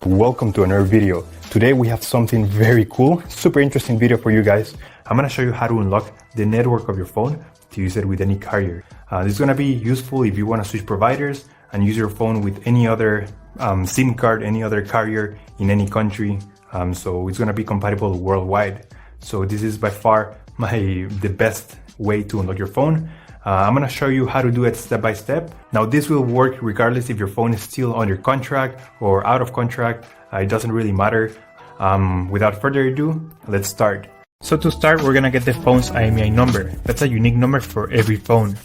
Welcome to another video. Today we have something very cool, super interesting video for you guys. I'm gonna show you how to unlock the network of your phone to use it with any carrier. This is gonna be useful if you wanna switch providers and use your phone with any other SIM card, any other carrier in any country. So it's gonna be compatible worldwide. So this is by far the best way to unlock your phone. I'm gonna show you how to do it step by step. Now this will work regardless if your phone is still under contract or out of contract. It doesn't really matter. Without further ado, let's start. So to start, we're gonna get the phone's IMEI number. That's a unique number for every phone.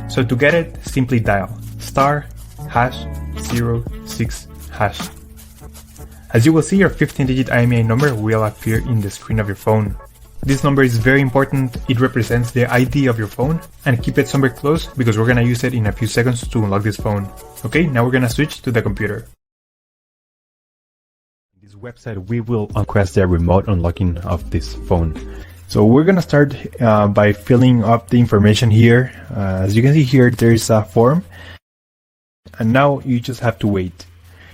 So to get it, simply dial *#06#. As you will see, your 15-digit IMEI number will appear in the screen of your phone. This number is very important. It represents the ID of your phone, and keep it somewhere close because we're gonna use it in a few seconds to unlock this phone. Okay, now we're gonna switch to the computer. In this website, we will request the remote unlocking of this phone. So we're gonna start by filling up the information here. As you can see here, there's a form, and now you just have to wait.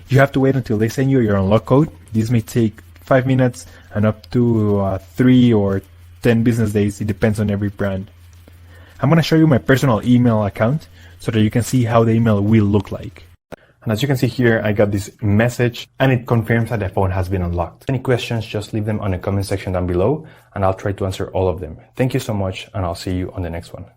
You have to wait until they send you your unlock code. This may take 5 minutes and up to 3 or 10 business days. It depends on every brand. I'm going to show you my personal email account so that you can see how the email will look like. And as you can see here, I got this message and it confirms that the phone has been unlocked. Any questions, just leave them on the comment section down below and I'll try to answer all of them. Thank you so much and I'll see you on the next one.